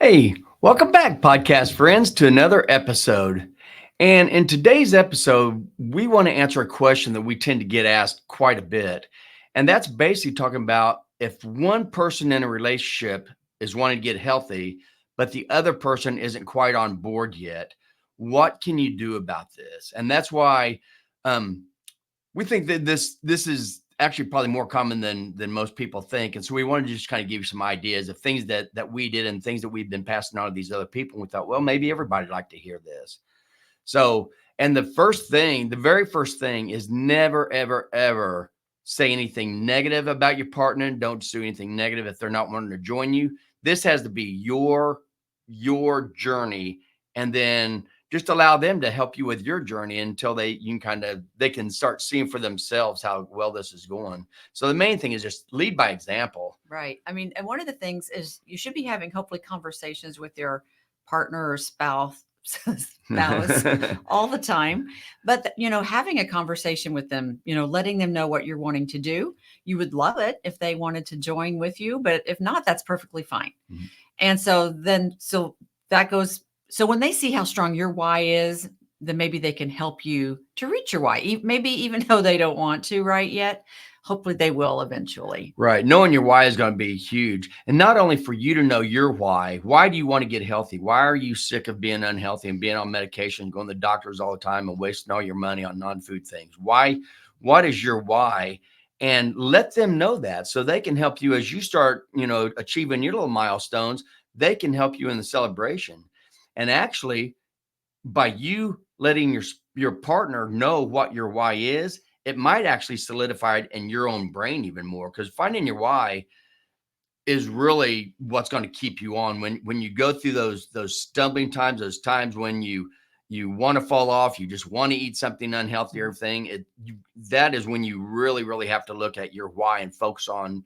Hey, welcome back, podcast friends, to another episode. And in today's episode, we want to answer a question that we tend to get asked quite a bit. And that's basically talking about if one person in a relationship is wanting to get healthy, but the other person isn't quite on board yet, what can you do about this? And that's why um, we think that this is actually probably more common than most people think. And so we wanted to just kind of give you some ideas of things that we did and things that we've been passing on to these other people. And we thought, well, maybe everybody'd like to hear this. So, and the very first thing is never, ever, ever say anything negative about your partner. Don't do anything negative if they're not wanting to join you. This has to be your journey, and then just allow them to help you with your journey until they can start seeing for themselves how well this is going. So the main thing is just lead by example. Right. I mean, and one of the things is you should be having hopefully conversations with your partner or spouse all the time. But having a conversation with them, letting them know what you're wanting to do. You would love it if they wanted to join with you, but if not, that's perfectly fine. Mhm. And so that goes. So when they see how strong your why is, then maybe they can help you to reach your why. Maybe even though they don't want to right yet, hopefully they will eventually. Right. Knowing your why is going to be huge. And not only for you to know your why. Why do you want to get healthy? Why are you sick of being unhealthy and being on medication, going to the doctors all the time and wasting all your money on non-food things? Why? What is your why? And let them know that so they can help you as you start, achieving your little milestones. They can help you in the celebration. And actually, by you letting your partner know what your why is, it might actually solidify it in your own brain even more, because finding your why is really what's going to keep you on when you go through those stumbling times, those times when you want to fall off, you just want to eat something unhealthy or everything. That is when you really have to look at your why and focus on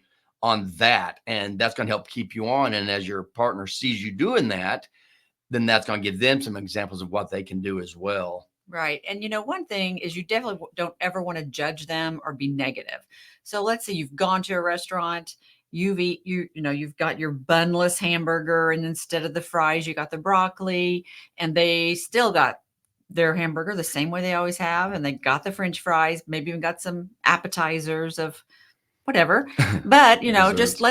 that, and that's going to help keep you on. And as your partner sees you doing that, then that's going to give them some examples of what they can do as well. Right. And one thing is you definitely don't ever want to judge them or be negative. So let's say you've gone to a restaurant, you've got your bunless hamburger, and instead of the fries, you got the broccoli, and they still got their hamburger the same way they always have, and they got the French fries, maybe even got some appetizers of whatever. But just Desserts.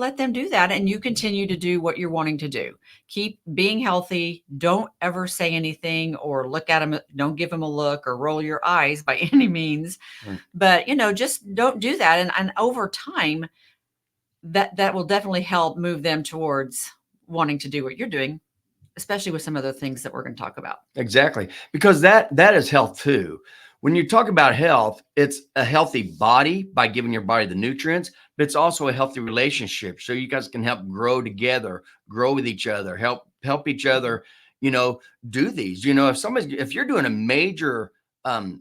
let them do that, and you continue to do what you're wanting to do. Keep being healthy. Don't ever say anything or look at them. Don't give them a look or roll your eyes by any means. Right. But just don't do that, and over time that will definitely help move them towards wanting to do what you're doing, especially with some other things that we're going to talk about. Exactly. Because that is health too. When you talk about health, it's a healthy body by giving your body the nutrients, but it's also a healthy relationship. So you guys can help grow together, grow with each other, help each other, do these. If you're doing a major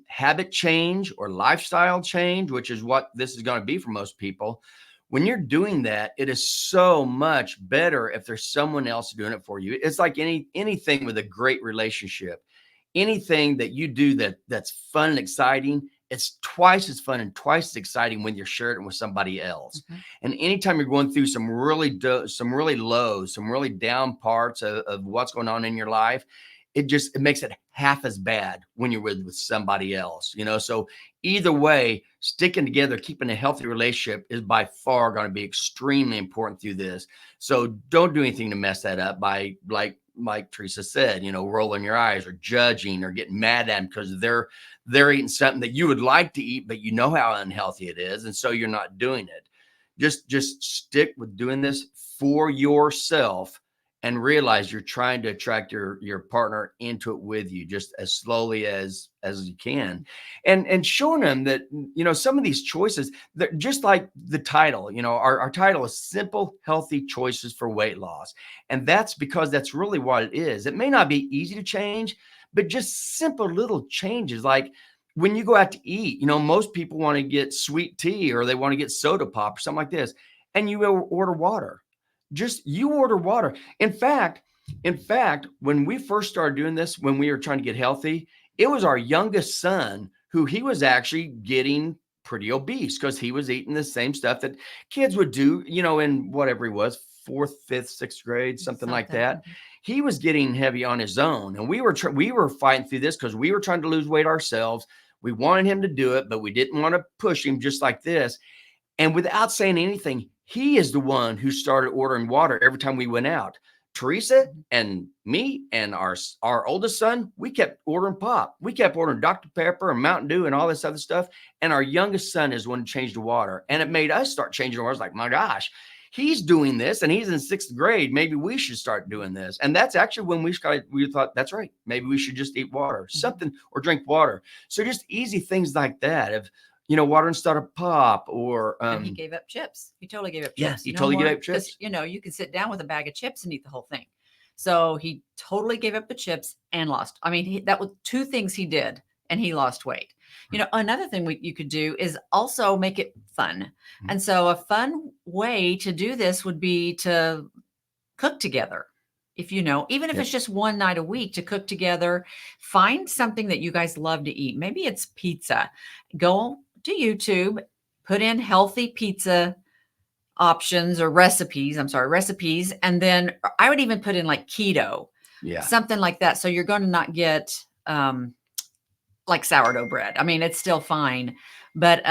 habit change or lifestyle change, which is what this is going to be for most people, when you're doing that, it is so much better if there's someone else doing it for you. It's like anything with a great relationship. Anything that you do that's fun and exciting, it's twice as fun and twice as exciting when you're sharing it with somebody else. Mm-hmm. And anytime you're going through some really lows, some really down parts of what's going on in your life, it makes it half as bad when you're with somebody else. So either way, sticking together, keeping a healthy relationship is by far going to be extremely important through this. So don't do anything to mess that up by, like Theresa said, rolling your eyes or judging or getting mad at them because they're eating something that you would like to eat, but you know how unhealthy it is, and so you're not doing it. Just stick with doing this for yourself and realize you're trying to attract your partner into it with you just as slowly as you can, and showing them that some of these choices, that just like the title, our title is Simple Healthy Choices for Weight Loss, and that's because that's really what it is. It may not be easy to change, but just simple little changes, like when you go out to eat, most people want to get sweet tea or they want to get soda pop or something like this, and you order water. Just you order water. In fact, when we first started doing this, when we were trying to get healthy, it was our youngest son who he was actually getting pretty obese because he was eating the same stuff that kids would do, in whatever he was, fourth, fifth, sixth grade, something like Something. that. He was getting heavy on his own, and we were fighting through this because we were trying to lose weight ourselves. We wanted him to do it, but we didn't want to push him just like this. And without saying anything, he is the one who started ordering water every time we went out. Theresa and me and our oldest son, we kept ordering pop. We kept ordering Dr. Pepper and Mountain Dew and all this other stuff. And our youngest son is the one who changed the water. And it made us start changing the water. I was like, my gosh, he's doing this and he's in sixth grade. Maybe we should start doing this. And that's actually when we thought, that's right. Maybe we should just eat water, something, or drink water. So just easy things like that. Of water instead of pop, or and he gave up chips. He totally gave up chips. Yeah, he totally gave up chips. You can sit down with a bag of chips and eat the whole thing. So he totally gave up the chips and lost. I mean, that was two things he did, and he lost weight. Another thing you could do is also make it fun. And so a fun way to do this would be to cook together. Even if it's just one night a week, to cook together, find something that you guys love to eat. Maybe it's pizza. Go to YouTube, put in healthy pizza options or recipes. And then I would even put in like keto, something like that. So you're going to not get like sourdough bread. I mean, it's still fine, but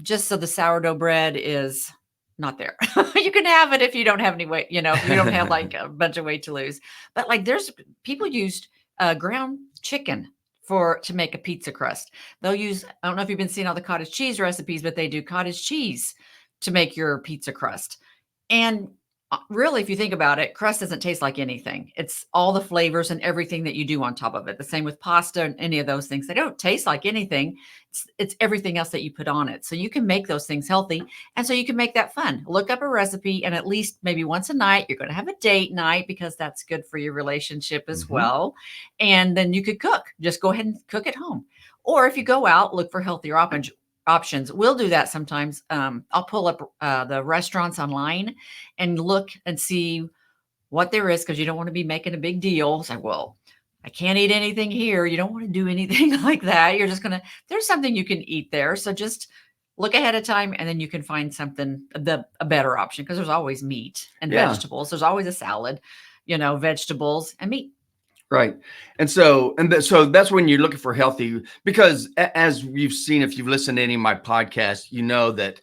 just so the sourdough bread is not there. You can have it if you don't have any weight, if you don't have like a bunch of weight to lose. But like there's people used ground chicken to make a pizza crust. They'll use, I don't know if you've been seeing all the cottage cheese recipes, but they do cottage cheese to make your pizza crust. And really, if you think about it, crust doesn't taste like anything. It's all the flavors and everything that you do on top of it. The same with pasta and any of those things. They don't taste like anything. It's everything else that you put on it. So you can make those things healthy. And so you can make that fun. Look up a recipe, and at least maybe once a night, you're going to have a date night because that's good for your relationship as well. And then you could cook. Just go ahead and cook at home. Or if you go out, look for healthier options. We'll do that sometimes. I'll pull up the restaurants online and look and see what there is, because you don't want to be making a big deal. It's like, well, I can't eat anything here. You don't want to do anything like that. You're just there's something you can eat there. So just look ahead of time, and then you can find something, a better option, because there's always meat and vegetables. There's always a salad, vegetables and meat. Right. And so that's when you're looking for healthy, because as you've seen, if you've listened to any of my podcasts, you know that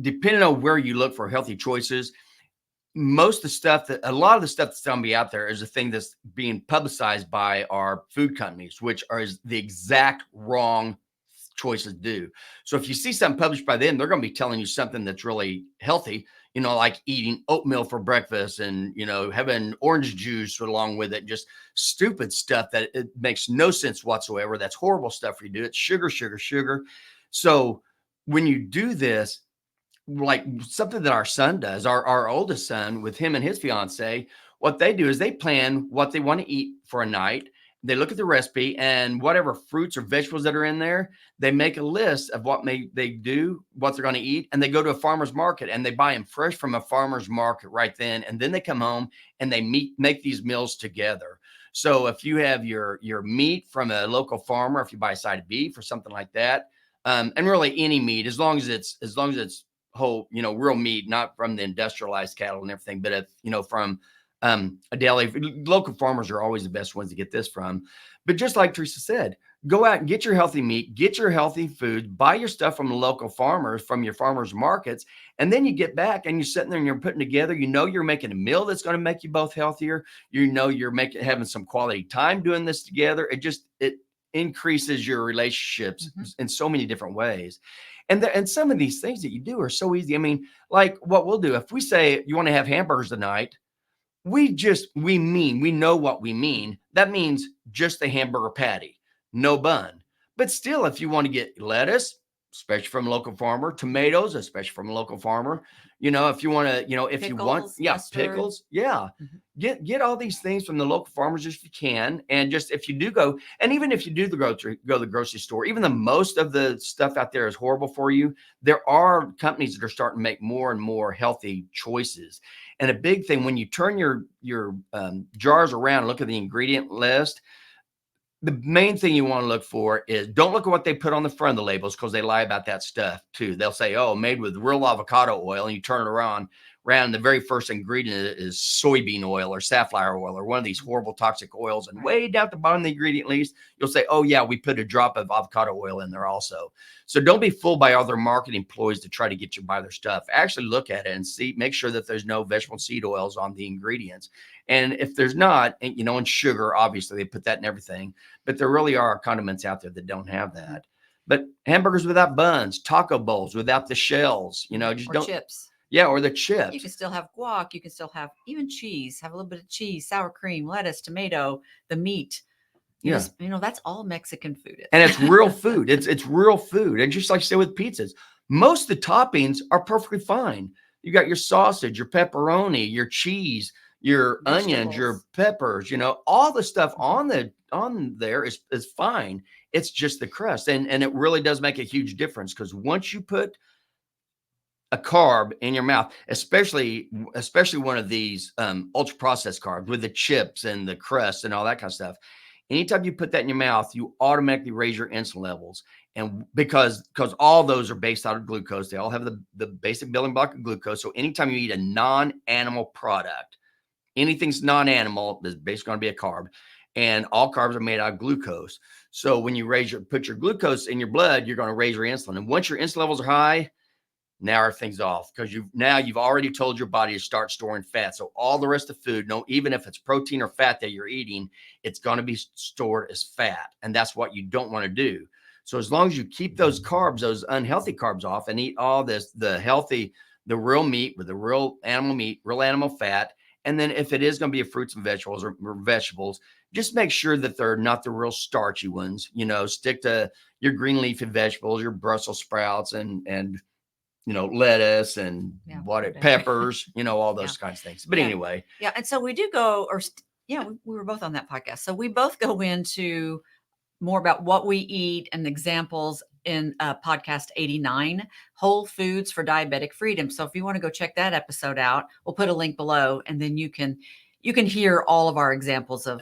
depending on where you look for healthy choices, a lot of the stuff that's going to be out there is a thing that's being publicized by our food companies, which is the exact wrong choices to do. So if you see something published by them, they're going to be telling you something that's really healthy, like eating oatmeal for breakfast and, having orange juice along with it, just stupid stuff that it makes no sense whatsoever. That's horrible stuff for you to do. It's sugar, sugar, sugar. So when you do this, like something that our son does, our oldest son, with him and his fiance, what they do is they plan what they want to eat for a night. They look at the recipe, and whatever fruits or vegetables that are in there, they make a list of what they're going to eat. And they go to a farmer's market and they buy them fresh from a farmer's market right then. And then they come home and they make these meals together. So if you have your meat from a local farmer, if you buy a side of beef or something like that, and really any meat, as long as it's whole, real meat, not from the industrialized cattle and everything, but if, from a deli, local farmers are always the best ones to get this from. But just like Theresa said, go out and get your healthy meat, get your healthy food, buy your stuff from the local farmers, from your farmers markets. And then you get back and you're sitting there and you're putting together, you're making a meal that's going to make you both healthier. You're having some quality time doing this together. It increases your relationships in so many different ways. And some of these things that you do are so easy. I mean, like what we'll do, if we say you want to have hamburgers tonight, we know what we mean. That means just the hamburger patty, no bun. But still, if you want to get lettuce, especially from a local farmer, tomatoes, especially from a local farmer, if you want to, if pickles, you want, mustard. pickles, get all these things from the local farmers if you can. And just, if you do go, and even if you do go to the grocery store, even though most of the stuff out there is horrible for you, there are companies that are starting to make more and more healthy choices. And a big thing, when you turn your jars around and look at the ingredient list, the main thing you want to look for is don't look at what they put on the front of the labels, because they lie about that stuff too. They'll say, oh, made with real avocado oil, and you turn it around, the very first ingredient is soybean oil or safflower oil or one of these horrible toxic oils. And way down at the bottom of the ingredient list, you'll say, oh yeah, we put a drop of avocado oil in there also. So don't be fooled by other marketing ploys to try to get you to buy their stuff. Actually look at it and see, make sure that there's no vegetable seed oils on the ingredients. And if there's not, and and sugar, obviously they put that in everything, but there really are condiments out there that don't have that. But hamburgers without buns, taco bowls without the shells, just Or don't. chips. Yeah, or the You chips. can still have guac. You can still have even cheese. Have a little bit of cheese, sour cream, lettuce, tomato, the meat. Yeah. That's all Mexican food is. And it's real food. It's real food. And just like I say with pizzas, most of the toppings are perfectly fine. You got your sausage, your pepperoni, your cheese, your onions, your Vegetables. peppers, all the stuff on there is fine. It's just the crust. And it really does make a huge difference, because once you put a carb in your mouth, especially one of these ultra processed carbs with the chips and the crust and all that kind of stuff. Anytime you put that in your mouth, you automatically raise your insulin levels. And because all those are based out of glucose, they all have the basic building block of glucose. So anytime you eat a non-animal product, anything's non-animal is basically going to be a carb. And all carbs are made out of glucose. So when you put your glucose in your blood, you're going to raise your insulin. And once your insulin levels are high, now everything's off, because you've already told your body to start storing fat. So all the rest of food, even if it's protein or fat that you're eating, it's going to be stored as fat. And that's what you don't want to do. So as long as you keep those carbs, those unhealthy carbs off, and eat all the healthy, the real meat with the real animal meat, real animal fat. And then if it is going to be a fruits and vegetables or vegetables, just make sure that they're not the real starchy ones. Stick to your green leafy vegetables, your Brussels sprouts, and lettuce and peppers, all those kinds of things. But anyway. Yeah. And so we do go, we were both on that podcast. So we both go into more about what we eat and examples in podcast 89, Whole Foods for Diabetic Freedom. So if you want to go check that episode out, we'll put a link below, and then you can hear all of our examples of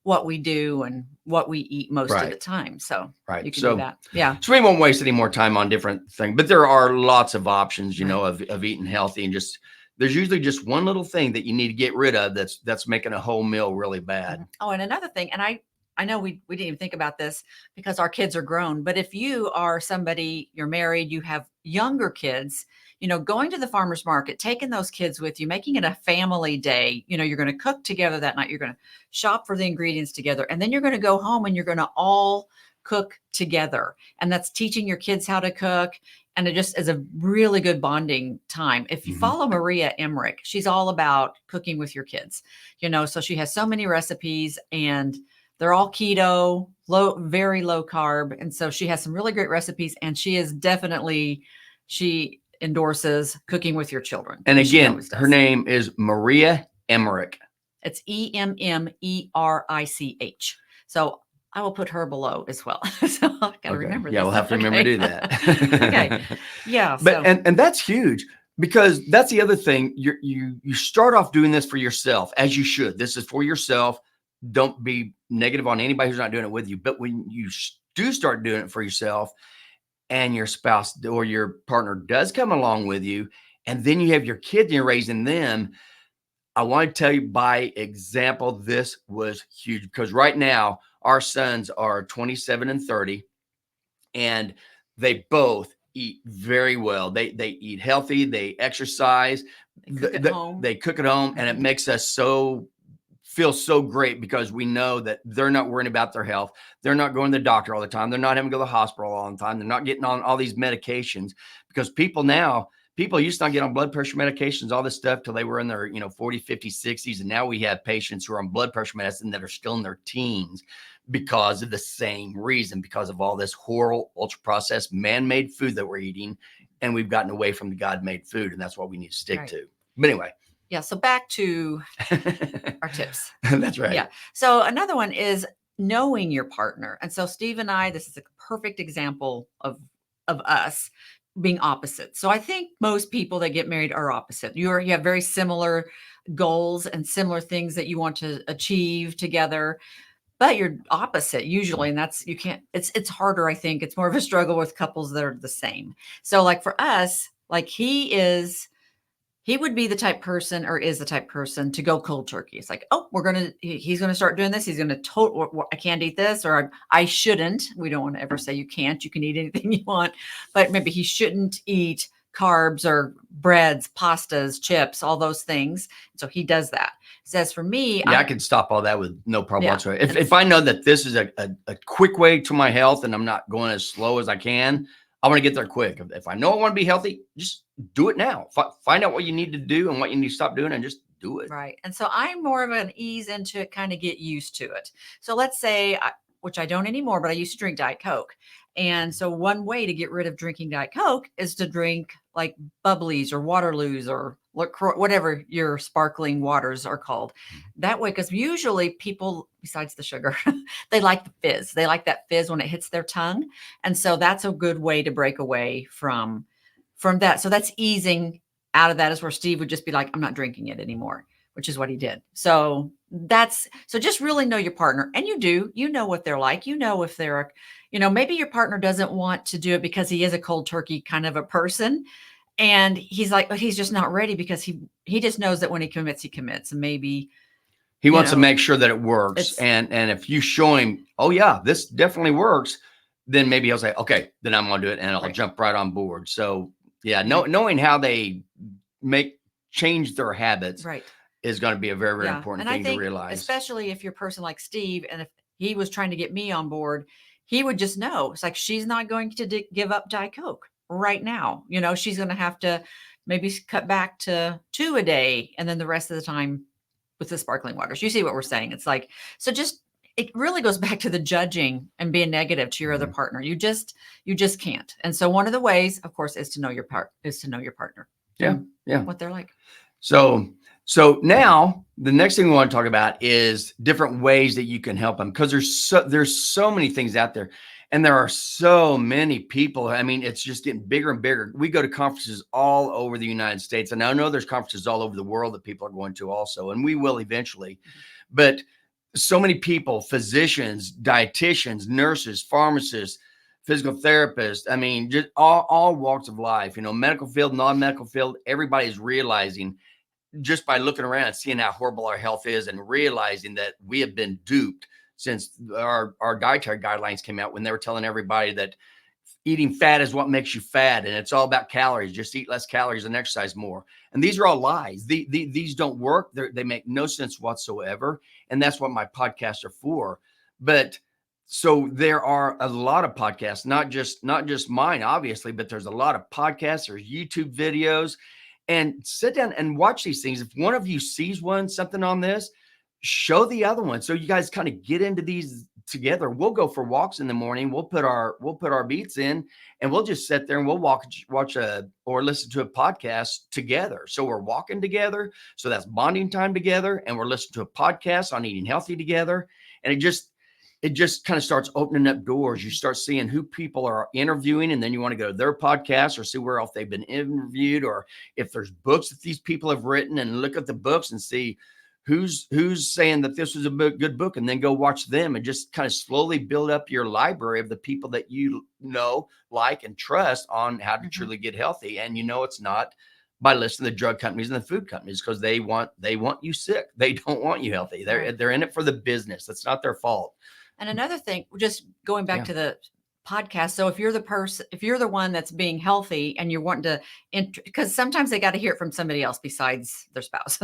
what we do and what we eat most of the time. So you can do that. Yeah. So we won't waste any more time on different things, but there are lots of options, of eating healthy, and just, there's usually just one little thing that you need to get rid of that's making a whole meal really bad. Oh, and another thing, and I know we didn't even think about this because our kids are grown, but if you are somebody, you're married, you have younger kids, going to the farmer's market, taking those kids with you, making it a family day, you're going to cook together that night, you're going to shop for the ingredients together, and then you're going to go home and you're going to all cook together. And that's teaching your kids how to cook. And it just is a really good bonding time. If you follow Maria Emmerich, she's all about cooking with your kids, so she has so many recipes, and they're all keto, very low carb. And so she has some really great recipes, and she endorses cooking with your children. And again, her name is Maria Emmerich. It's Emmerich. So I will put her below as well. So I gotta remember that. Yeah, we'll have to remember to do that. Okay. Yeah. But and that's huge, because that's the other thing. You start off doing this for yourself, as you should. This is for yourself. Don't be negative on anybody who's not doing it with you. But when you do start doing it for yourself, and your spouse or your partner does come along with you, and then you have your kids and you're raising them, I want to tell you by example, this was huge, because right now our sons are 27 and 30, and they both eat very well. They eat healthy, they exercise, they cook at home, and it makes us feel so great, because we know that they're not worrying about their health. They're not going to the doctor all the time. They're not having to go to the hospital all the time. They're not getting on all these medications, because people used to not get on blood pressure medications, all this stuff, till they were in their 40, 50, 60s. And now we have patients who are on blood pressure medicine that are still in their teens, because of the same reason, because of all this horrible, ultra processed, man-made food that we're eating. And we've gotten away from the God-made food. And that's what we need to stick to. But anyway. Yeah. So back to our tips. That's right. Yeah. So another one is knowing your partner. And so Steve and I, this is a perfect example of us being opposite. So I think most people that get married are opposite. You have very similar goals and similar things that you want to achieve together. but you're opposite usually, and that's you can't. It's harder. I think it's more of a struggle with couples that are the same. So like for us, like he would be the type person or is the type person to go cold turkey. It's like, oh, he's gonna start doing this. He's gonna I can't eat this, or I shouldn't. We don't want to ever say you can't. You can eat anything you want, but maybe he shouldn't eat carbs or breads, pastas, chips, all those things. So he does that. Says for me, Yeah, I can stop all that with no problem Yeah. whatsoever. If I know that this is a quick way to my health and I'm not going as slow as I can, I want to get there quick. If I know I want to be healthy, just do it now. Find out what you need to do and what you need to stop doing and just do it. right. And so I'm more of an ease into it, kind of get used to it. So let's say, which I don't anymore, but I used to drink Diet Coke. And so one way to get rid of drinking Diet Coke is to drink like Bubblies or Waterloos or whatever your sparkling waters are called. That way, because usually people, besides the sugar, they like the fizz. They like that fizz when it hits their tongue. And so that's a good way to break away from that. So that's easing out of that, is where Steve would just be like, I'm not drinking it anymore, which is what he did. So just really know your partner. And you know what they're like. You know, if they're, maybe your partner doesn't want to do it because he is a cold turkey kind of a person. And he's like, but he's just not ready because he just knows that when he commits, he commits. And maybe he wants to make sure that it works. And if you show him, oh yeah, this definitely works, then maybe he'll say, okay, then I'm going to do it. And I'll jump right on board. So yeah, knowing how they change their habits is going to be a very, very important thing to realize. Especially if you're a person like Steve, and if he was trying to get me on board, he would just know. It's like, she's not going to give up Diet Coke right now. She's going to have to maybe cut back to 2 a day, and then the rest of the time with the sparkling waters. You see what we're saying? It's like, so just, it really goes back to the judging and being negative to your other partner. You just can't. And so one of the ways, of course, is to know your partner. Yeah. Yeah. What they're like. So now the next thing we want to talk about is different ways that you can help them, because there's so many things out there, and there are so many people. I mean, it's just getting bigger and bigger. We go to conferences all over the United States, and I know there's conferences all over the world that people are going to also, and we will eventually. But so many people, physicians, dietitians, nurses, pharmacists, physical therapists, I mean, just all walks of life, medical field, non-medical field, everybody's realizing, just by looking around and seeing how horrible our health is, and realizing that we have been duped since our dietary guidelines came out, when they were telling everybody that eating fat is what makes you fat, and it's all about calories. Just eat less calories and exercise more. And these are all lies. These don't work. They make no sense whatsoever. And that's what my podcasts are for. But so there are a lot of podcasts, not just mine, obviously, but there's a lot of podcasts, there's YouTube videos, and sit down and watch these things. If one of you sees something on this, show the other one. So you guys kind of get into these together. We'll go for walks in the morning. We'll put our beats in, and we'll just sit there and we'll watch or listen to a podcast together. So we're walking together. So that's bonding time together. And we're listening to a podcast on eating healthy together. And it just kind of starts opening up doors. You start seeing who people are interviewing, and then you want to go to their podcast or see where else they've been interviewed, or if there's books that these people have written, and look at the books and see who's saying that this was a good book, and then go watch them, and just kind of slowly build up your library of the people that you know, like, and trust on how to truly get healthy. And it's not by listening to the drug companies and the food companies, because they want you sick. They don't want you healthy. They're in it for the business. That's not their fault. And another thing, just going back to the podcast. So if you're the one that's being healthy and you're wanting to, because sometimes they got to hear it from somebody else besides their spouse.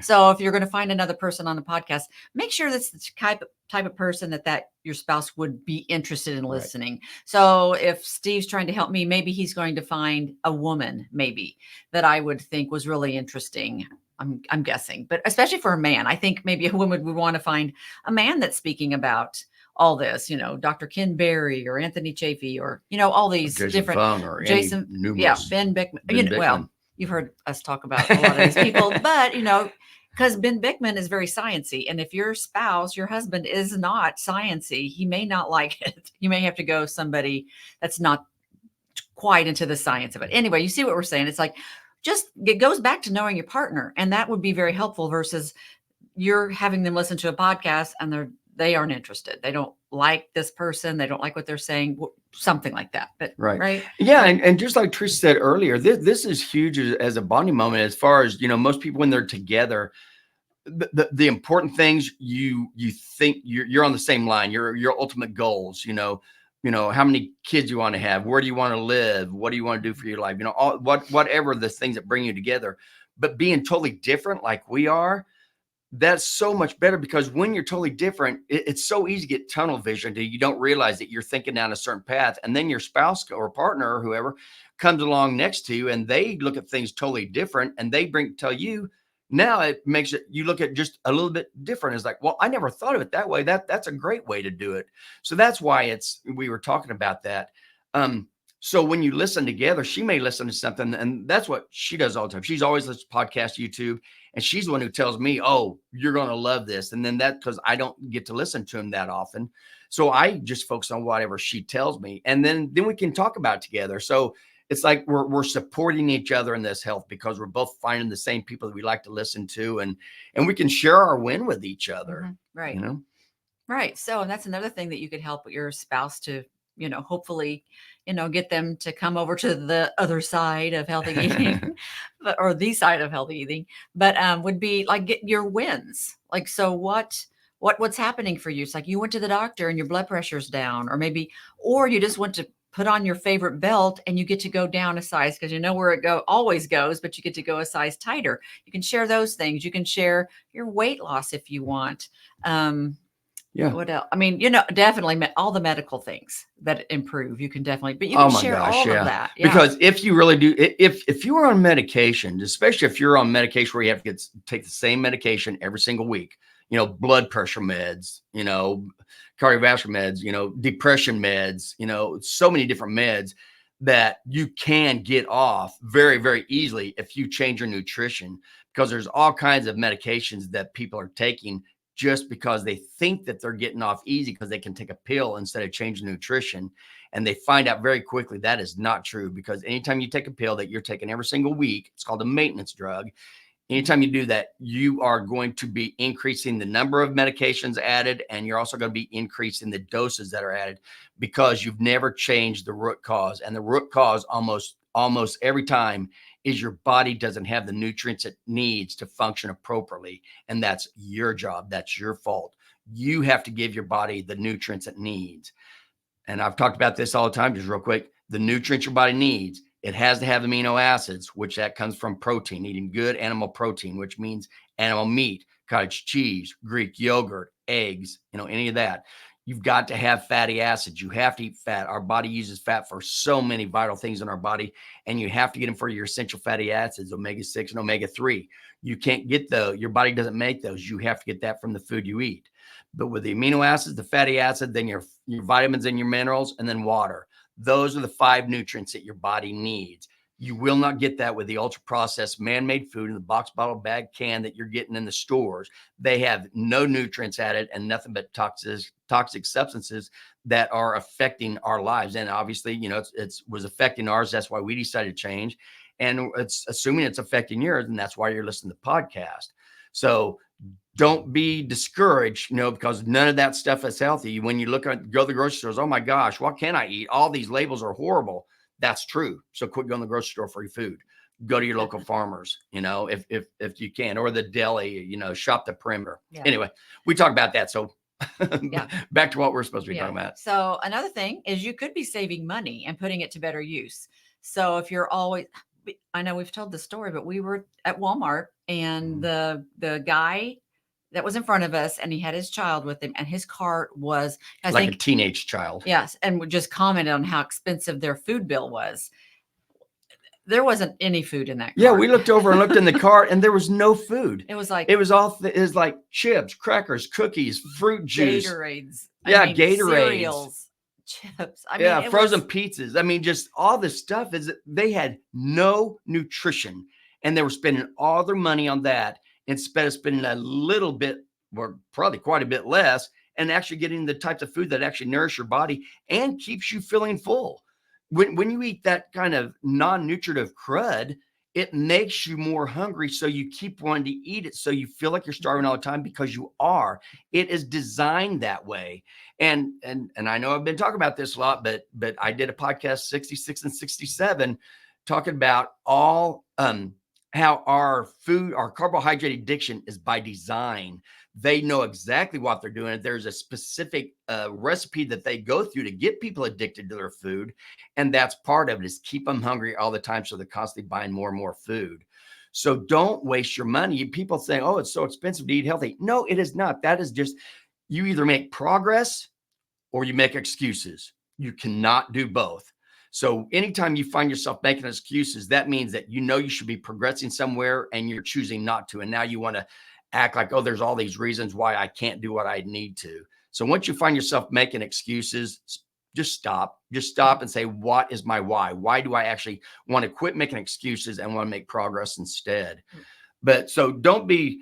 So if you're going to find another person on the podcast, make sure that's the type of person that your spouse would be interested in listening. Right. So if Steve's trying to help me, maybe he's going to find a woman, maybe, that I would think was really interesting. I'm guessing, but especially for a man, I think maybe a woman would want to find a man that's speaking about all this, Dr. Ken Berry or Anthony Chafee, or, all these different Jason, Ben Bickman. Well, you've heard us talk about a lot of these people, but, because Ben Bickman is very sciencey. And if your spouse, your husband, is not sciencey, he may not like it. You may have to go somebody that's not quite into the science of it. Anyway, you see what we're saying? It's like, it goes back to knowing your partner, and that would be very helpful versus you're having them listen to a podcast and they aren't interested. They don't like this person. They don't like what they're saying, something like that. But Right. right. Yeah. And just like Trish said earlier, this is huge as a bonding moment, as far as, most people when they're together, the important things you think you're on the same line, your ultimate goals, how many kids you want to have, where do you want to live, what do you want to do for your life, whatever the things that bring you together. But being totally different like we are, that's so much better, because when you're totally different, it's so easy to get tunnel vision that you don't realize that you're thinking down a certain path. And then your spouse or partner or whoever comes along next to you and they look at things totally different, and they tell you, now it makes it, you look at just a little bit different. It's like, well, I never thought of it that way. That's a great way to do it. So that's why we were talking about that. So when you listen together, she may listen to something, and that's what she does all the time. She's always listening to podcasts, YouTube, and she's the one who tells me, oh, you're going to love this. And then because I don't get to listen to him that often. So I just focus on whatever she tells me. And then we can talk about it together. So it's like we're supporting each other in this health, because we're both finding the same people that we like to listen to, and we can share our win with each other. Right. Right. So, and that's another thing that you could help your spouse to, hopefully, get them to come over to the other side of healthy eating, or the side of healthy eating, but would be like get your wins. Like, so what's happening for you? It's like you went to the doctor and your blood pressure's down, or you just went to put on your favorite belt and you get to go down a size, because you know where it always goes, but you get to go a size tighter. You can share those things. You can share your weight loss if you want. Yeah. What else? I mean, definitely all the medical things that improve. You can definitely, but you Oh can my share gosh, all yeah. of that. Yeah. Because if you really do, if you are on medication, especially if you're on medication where you have to take the same medication every single week, blood pressure meds, cardiovascular meds, depression meds, so many different meds that you can get off very, very easily if you change your nutrition, because there's all kinds of medications that people are taking just because they think that they're getting off easy because they can take a pill instead of changing nutrition. And they find out very quickly that is not true, because anytime you take a pill that you're taking every single week, it's called a maintenance drug. Anytime you do that, you are going to be increasing the number of medications added, and you're also going to be increasing the doses that are added, because you've never changed the root cause. And the root cause almost every time is your body doesn't have the nutrients it needs to function appropriately. And that's your job. That's your fault. You have to give your body the nutrients it needs. And I've talked about this all the time, just real quick. The nutrients your body needs, it has to have amino acids, which that comes from protein, eating good animal protein, which means animal meat, cottage cheese, Greek yogurt, eggs, any of that. You've got to have fatty acids. You have to eat fat. Our body uses fat for so many vital things in our body, and you have to get them for your essential fatty acids, omega-6 and omega-3. You can't get those. Your body doesn't make those. You have to get that from the food you eat. But with the amino acids, the fatty acid, then your vitamins and your minerals, and then water. Those are the 5 nutrients that your body needs. You will not get that with the ultra-processed man-made food in the box, bottle, bag, can that you're getting in the stores. They have no nutrients added and nothing but toxic substances that are affecting our lives. And obviously, it was affecting ours. That's why we decided to change. And it's assuming it's affecting yours, and that's why you're listening to the podcast. So don't be discouraged, because none of that stuff is healthy. When you go to the grocery stores, oh my gosh, what can I eat? All these labels are horrible. That's true. So quit going to the grocery store for your food. Go to your local farmers, if you can, or the deli, shop the perimeter. Yeah. Anyway, we talk about that. So yeah. Back to what we're supposed to be talking about. So another thing is you could be saving money and putting it to better use. So if you're always, I know we've told the story, but we were at Walmart and the guy that was in front of us, and he had his child with him, and his cart was a teenage child. Yes. And we just commented on how expensive their food bill was. There wasn't any food in that cart. Yeah, we looked over and looked in the cart, and there was no food. It was like chips, crackers, cookies, fruit juice, Gatorades. Gatorades, cereals, chips. Frozen pizzas. Just all this stuff they had no nutrition, and they were spending all their money on that instead of spending a little bit, or probably quite a bit less, and actually getting the types of food that actually nourish your body and keeps you feeling full. When you eat that kind of non-nutritive crud, it makes you more hungry. So you keep wanting to eat it. So you feel like you're starving all the time because you are. It is designed that way. And I know I've been talking about this a lot, but I did a podcast 66 and 67 talking about all how our food, our carbohydrate addiction is by design. They know exactly what they're doing. There's a specific recipe that they go through to get people addicted to their food. And that's part of it, is keep them hungry all the time. So they're constantly buying more and more food. So don't waste your money. People say, oh, it's so expensive to eat healthy. No, it is not. That is just, you either make progress or you make excuses. You cannot do both. So anytime you find yourself making excuses, that means that you know you should be progressing somewhere and you're choosing not to. And now you want to act like, oh, there's all these reasons why I can't do what I need to. So once you find yourself making excuses, just stop. Just stop and say, what is my why? Why do I actually want to quit making excuses and want to make progress instead? But so don't be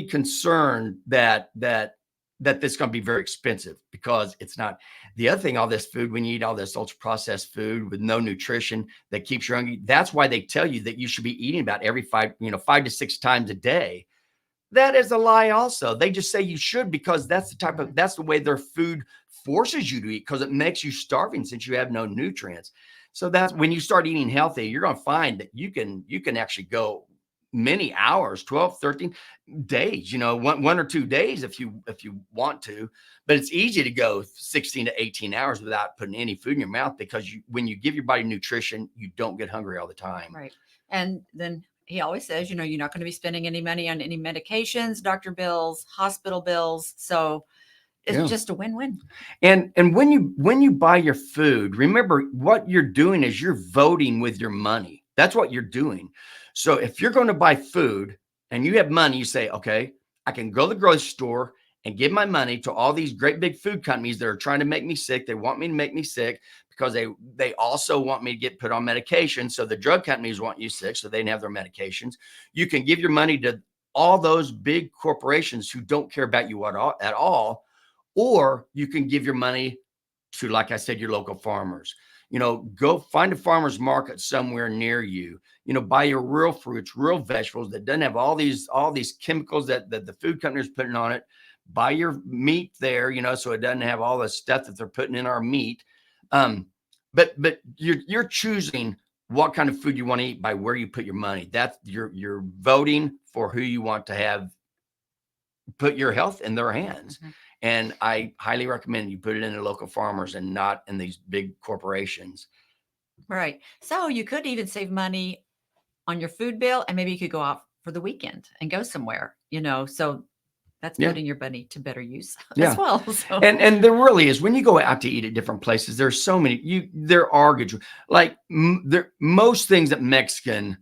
concerned that this is going to be very expensive, because it's not. The other thing, all this food, when you eat all this ultra processed food with no nutrition that keeps you hungry, that's why they tell you that you should be eating about every 5 to 6 times a day. That is a lie also. They just say you should because that's the way their food forces you to eat, because it makes you starving since you have no nutrients. So that's when you start eating healthy, you're going to find that you can actually go many hours, 12, 13 days, 1 or 2 days if you want to, but it's easy to go 16 to 18 hours without putting any food in your mouth, because when you give your body nutrition, you don't get hungry all the time. Right. And then he always says, you're not going to be spending any money on any medications, doctor bills, hospital bills. So it's just a win-win. And when you buy your food, remember what you're doing is you're voting with your money. That's what you're doing. So if you're going to buy food and you have money, you say, okay, I can go to the grocery store and give my money to all these great big food companies that are trying to make me sick. They want me to make me sick because they also want me to get put on medication. So the drug companies want you sick so they can have their medications. You can give your money to all those big corporations who don't care about you at all. Or you can give your money to, like I said, your local farmers. Go find a farmer's market somewhere near you. Buy your real fruits, real vegetables that doesn't have all these chemicals that the food companies are putting on it. Buy your meat there, so it doesn't have all the stuff that they're putting in our meat. But you're choosing what kind of food you want to eat by where you put your money. That's you're voting for who you want to have put your health in their hands. Mm-hmm. And I highly recommend you put it in the local farmers and not in these big corporations. Right. So you could even save money on your food bill, and maybe you could go out for the weekend and go somewhere, so that's putting your money to better use as well. So. And there really is, when you go out to eat at different places, there's so many, there are good, like most things at Mexican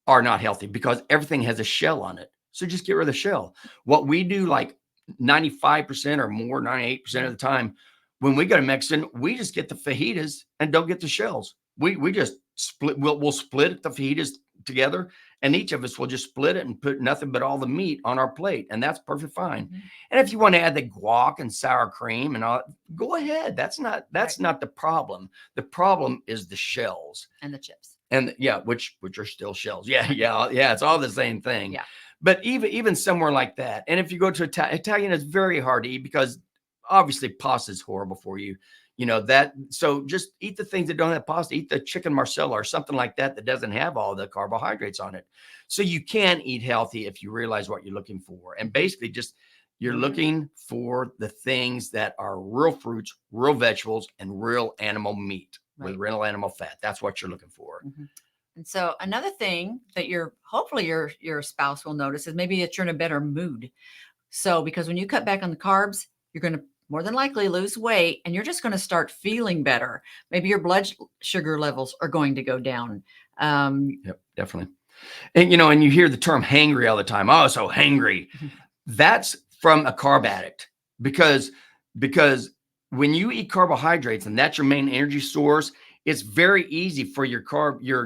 are not healthy because everything has a shell on it. So just get rid of the shell. What we do, like 95% or more, 98% of the time, when we go to Mexican, we just get the fajitas and don't get the shells. We just split. We'll split the fajitas together, and each of us will just split it and put nothing but all the meat on our plate, and that's perfectly fine. Mm-hmm. And if you want to add the guac and sour cream and all, go ahead. That's not the problem. The problem is the shells and the chips. And which are still shells. Yeah. It's all the same thing. Yeah. But even somewhere like that, and if you go to Italian, it's very hard to eat because obviously pasta is horrible for you. So just eat the things that don't have pasta. Eat the chicken marsala or something like that doesn't have all the carbohydrates on it. So you can eat healthy if you realize what you're looking for. And basically just you're looking for the things that are real fruits, real vegetables, and real animal meat with real animal fat. That's what you're looking for. Mm-hmm. And so another thing that hopefully your spouse will notice is maybe that you're in a better mood. So because when you cut back on the carbs, you're going to more than likely lose weight, and you're just going to start feeling better. Maybe your blood sugar levels are going to go down. Yep, definitely. And, and you hear the term hangry all the time. Oh, so hangry. That's from a carb addict because when you eat carbohydrates and that's your main energy source, it's very easy for your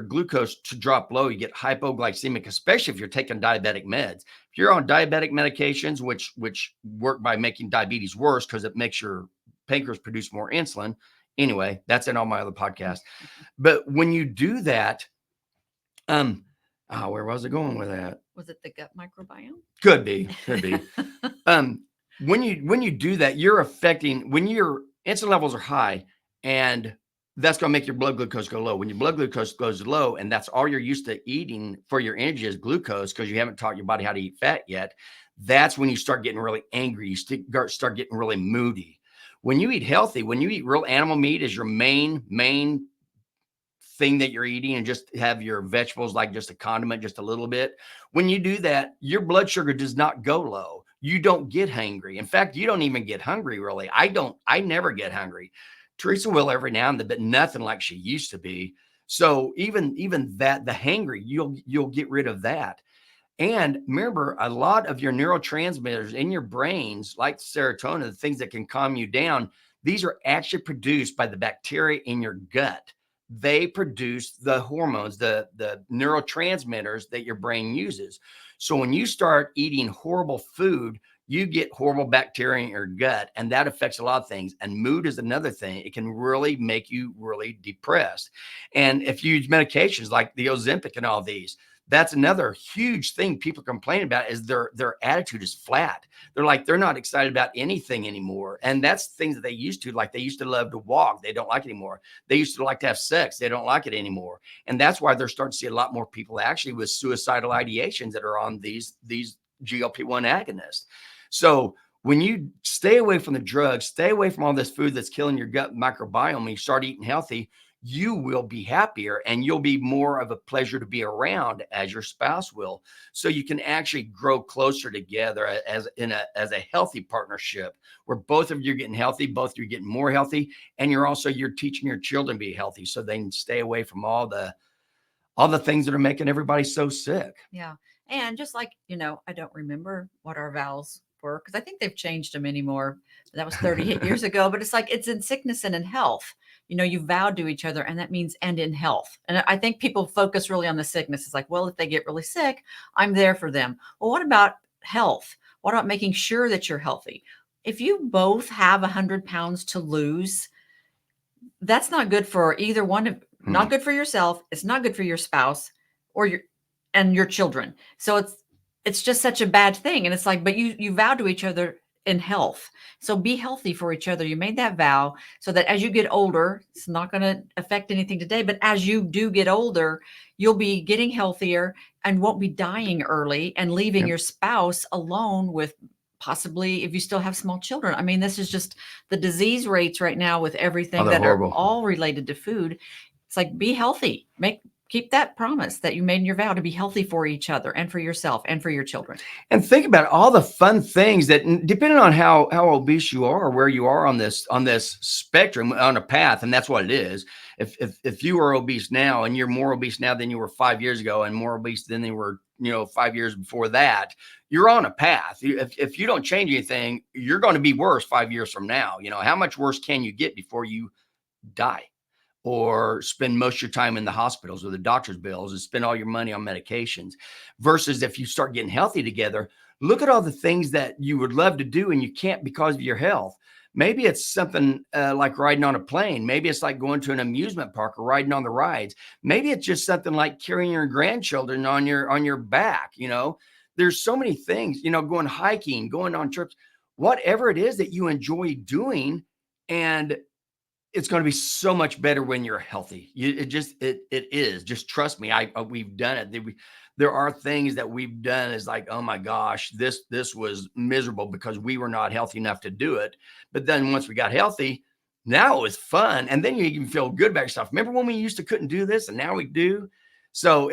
glucose to drop low. You get hypoglycemic, especially if you're taking diabetic meds. If you're on diabetic medications, which work by making diabetes worse because it makes your pancreas produce more insulin. Anyway, that's in all my other podcasts. But when you do that, Where was I going with that? Was it the gut microbiome? Could be, could be. Um, when you do that, you're affecting when your insulin levels are high, and that's going to make your blood glucose go low. When your blood glucose goes low, and that's all you're used to eating for your energy is glucose because you haven't taught your body how to eat fat yet. That's when you start getting really angry. You start getting really moody. When you eat healthy, when you eat real animal meat as your main thing that you're eating and just have your vegetables like just a condiment, just a little bit. When you do that, your blood sugar does not go low. You don't get hangry. In fact, you don't even get hungry really. I never get hungry. Theresa will every now and then, but nothing like she used to be. So even that, the hangry, you'll get rid of that. And remember, a lot of your neurotransmitters in your brains, like serotonin, the things that can calm you down, these are actually produced by the bacteria in your gut. They produce the hormones, the neurotransmitters that your brain uses. So when you start eating horrible food, you get horrible bacteria in your gut, and that affects a lot of things. And mood is another thing. It can really make you really depressed. And if you use medications like the Ozempic and all these, that's another huge thing people complain about is their attitude is flat. They're like, they're not excited about anything anymore. And that's things that they used to, like they used to love to walk. They don't like it anymore. They used to like to have sex. They don't like it anymore. And that's why they're starting to see a lot more people actually with suicidal ideations that are on these GLP-1 agonists. So when you stay away from the drugs, stay away from all this food that's killing your gut microbiome, and you start eating healthy, you will be happier and you'll be more of a pleasure to be around as your spouse will. So you can actually grow closer together as a healthy partnership where both of you are getting healthy, both of you are getting more healthy, and you're teaching your children to be healthy so they can stay away from all the things that are making everybody so sick. Yeah. And just like, I don't remember what our vows were because I think they've changed them anymore. That was 38 years ago, but it's like it's in sickness and in health. You vowed to each other, and that means and in health. And I think people focus really on the sickness. It's like, well, if they get really sick, I'm there for them. Well, what about health? What about making sure that you're healthy? If you both have 100 pounds to lose, that's not good for either one of, not good for yourself. It's not good for your spouse or your children. So it's just such a bad thing. And it's like, but you vow to each other in health. So be healthy for each other. You made that vow so that as you get older, it's not going to affect anything today, but as you do get older, you'll be getting healthier and won't be dying early and leaving your spouse alone with possibly if you still have small children. I mean, this is just the disease rates right now with everything that horrible. Are all related to food. It's like, be healthy, keep that promise that you made in your vow to be healthy for each other and for yourself and for your children. And think about all the fun things that, depending on how obese you are or where you are on this spectrum, on a path, and that's what it is. If you are obese now and you're more obese now than you were 5 years ago and more obese than they were, 5 years before that, you're on a path. If you don't change anything, you're going to be worse 5 years from now. How much worse can you get before you die? Or spend most of your time in the hospitals or the doctor's bills and spend all your money on medications versus if you start getting healthy together, look at all the things that you would love to do and you can't because of your health. Maybe it's something like riding on a plane. Maybe it's like going to an amusement park or riding on the rides. Maybe it's just something like carrying your grandchildren on your back. There's so many things, going hiking, going on trips, whatever it is that you enjoy doing. And it's going to be so much better when you're healthy. It is. Just trust me. We've done it. There are things that we've done is like, oh my gosh, this was miserable because we were not healthy enough to do it. But then once we got healthy, now it was fun. And then you can feel good about yourself. Remember when we used to couldn't do this and now we do? So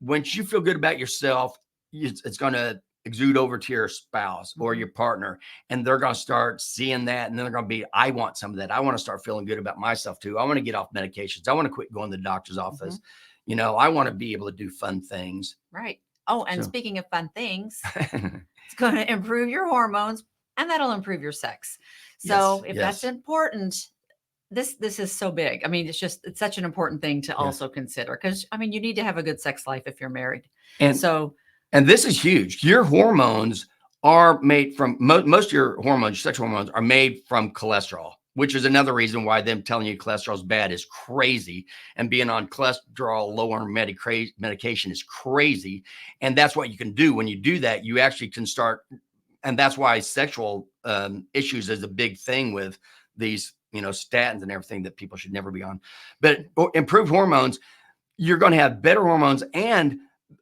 once you feel good about yourself, it's going to exude over to your spouse or your partner, and they're going to start seeing that. And then they're going to be, I want some of that. I want to start feeling good about myself too. I want to get off medications. I want to quit going to the doctor's office. I want to be able to do fun things. Right. Oh, and speaking of fun things, it's going to improve your hormones and that'll improve your sex. So if that's important, this is so big. I mean, it's such an important thing to also consider because you need to have a good sex life if you're married. And this is huge. Your hormones are made from most of your hormones, your sexual hormones are made from cholesterol. which is another reason why them telling you cholesterol is bad is crazy. And being on cholesterol lowering medication is crazy. And that's what you can do. When you do that, you actually can start. And that's why sexual issues is a big thing with these, statins and everything that people should never be on. But improved hormones, you're going to have better hormones and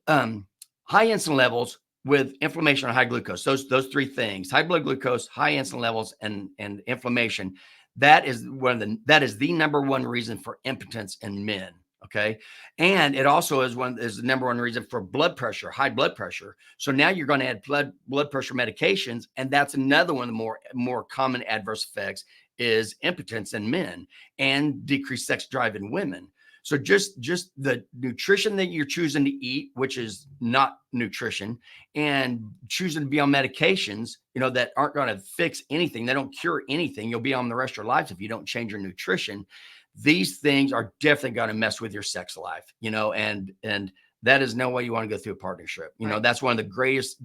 high insulin levels with inflammation or high glucose. Those three things: high blood glucose, high insulin levels, and inflammation. That is the number one reason for impotence in men. Okay. And it also is the number one reason for blood pressure, high blood pressure. So now you're going to add blood pressure medications. And that's another one of the more common adverse effects is impotence in men and decreased sex drive in women. So just the nutrition that you're choosing to eat, which is not nutrition, and choosing to be on medications, that aren't going to fix anything. They don't cure anything. You'll be on the rest of your lives if you don't change your nutrition. These things are definitely going to mess with your sex life, and that is no way you want to go through a partnership. Right. That's one of the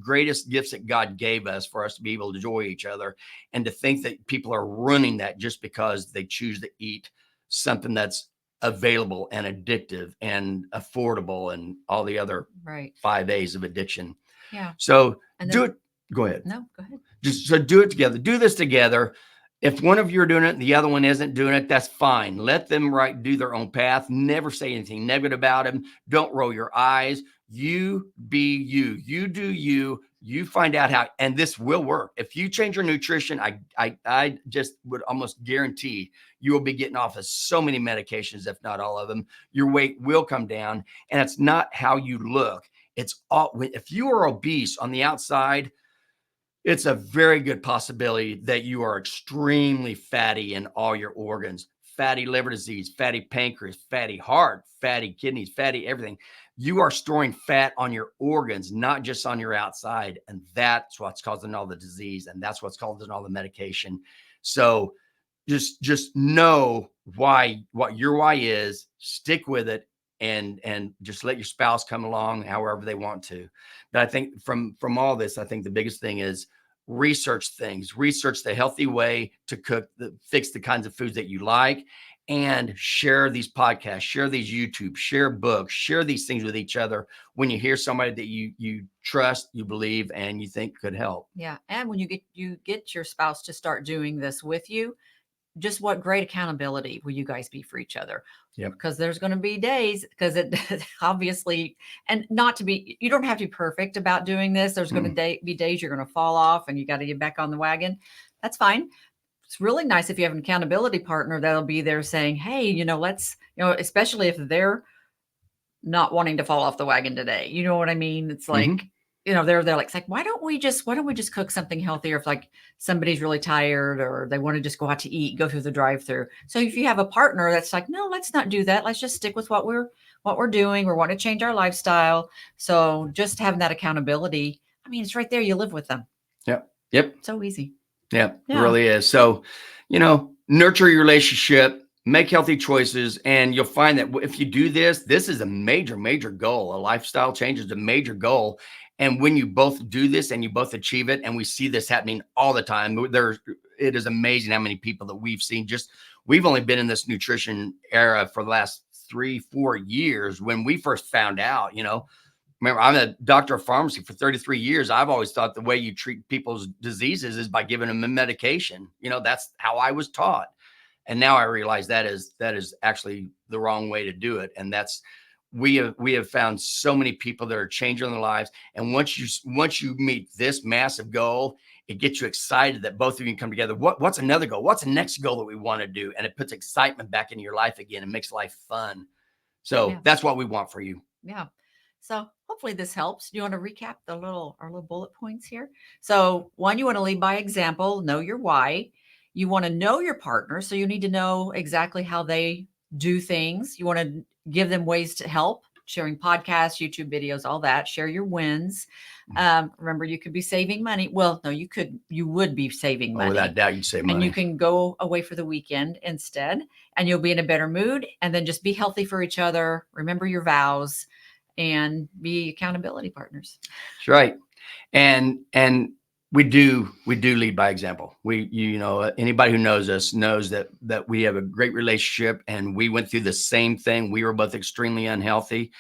greatest gifts that God gave us, for us to be able to enjoy each other, and to think that people are ruining that just because they choose to eat something that's available and addictive and affordable and all the other Right. 5 A's of addiction. Yeah. So And do then, it. Go ahead. no, go ahead. So do it together. Do this together. If one of you are doing it and the other one isn't doing it, that's fine. Let them do their own path. Never say anything negative about them. Don't roll your eyes. You be you. You do you. You find out how, and this will work. If you change your nutrition, I just would almost guarantee you will be getting off of so many medications, if not all of them. Your weight will come down, and it's not how you look. It's all, if you are obese on the outside, it's a very good possibility that you are extremely fatty in all your organs. Fatty liver disease, fatty pancreas, fatty heart, fatty kidneys, fatty everything. You are storing fat on your organs, not just on your outside. And that's what's causing all the disease. And that's what's causing all the medication. So just know what your why is, stick with it, and just let your spouse come along however they want to. But I think from all this, I think the biggest thing is research the healthy way to cook, fix the kinds of foods that you like, and share these podcasts, share these YouTube, share books, share these things with each other when you hear somebody that you trust, you believe, and you think could help. Yeah. And when you get your spouse to start doing this with you, just what great accountability will you guys be for each other? Yep. Because there's going to be days, because it obviously, and not to be, you don't have to be perfect about doing this. There's going to be days you're going to fall off and you got to get back on the wagon. That's fine. It's really nice if you have an accountability partner that'll be there saying, hey, let's, especially if they're not wanting to fall off the wagon today. You know what I mean? It's like, they're like, it's like, why don't we just cook something healthier if like somebody's really tired or they want to just go out to eat, go through the drive-through. So if you have a partner that's like, no, let's not do that. Let's just stick with what we're doing. We're wanting to change our lifestyle. So just having that accountability, I mean, it's right there. You live with them. Yep. So easy. Yeah, it really is. So, nurture your relationship, make healthy choices, and you'll find that if you do this is a major, major goal. A lifestyle change is a major goal. And when you both do this and you both achieve it, and we see this happening all the time, it is amazing how many people that we've seen. We've only been in this nutrition era for the last 3-4 years. When we first found out, remember, I'm a doctor of pharmacy for 33 years. I've always thought the way you treat people's diseases is by giving them a medication. That's how I was taught. And now I realize that is actually the wrong way to do it. And we have found so many people that are changing their lives. And once you meet this massive goal, it gets you excited that both of you can come together. What's another goal? What's the next goal that we want to do? And it puts excitement back into your life again and makes life fun. So that's what we want for you. Yeah. So hopefully this helps. Do you want to recap our little bullet points here? So 1, you want to lead by example, know your why. You want to know your partner. So you need to know exactly how they do things. You want to give them ways to help, sharing podcasts, YouTube videos, all that. Share your wins. Remember, you could be saving money. Well, no, you would be saving money. Without doubt, you'd save money. And you can go away for the weekend instead, and you'll be in a better mood. And then just be healthy for each other. Remember your vows and be accountability partners. That's right. And We do lead by example. Anybody who knows us knows that we have a great relationship, and we went through the same thing. We were both extremely unhealthy,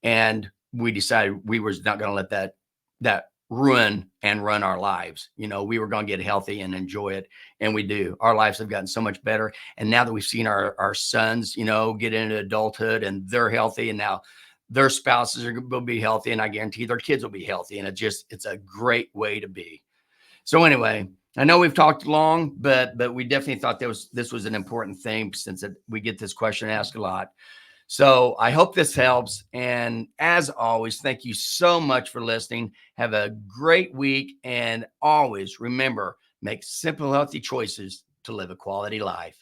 and we decided we was not going to let that ruin and run our lives. We were going to get healthy and enjoy it, and we do. Our lives have gotten so much better, and now that we've seen our sons, get into adulthood and they're healthy, and now their spouses will be healthy, and I guarantee their kids will be healthy, and it's a great way to be. So anyway, I know we've talked long, but we definitely thought this was an important thing, since we get this question asked a lot. So I hope this helps. And as always, thank you so much for listening. Have a great week. And always remember, make simple, healthy choices to live a quality life.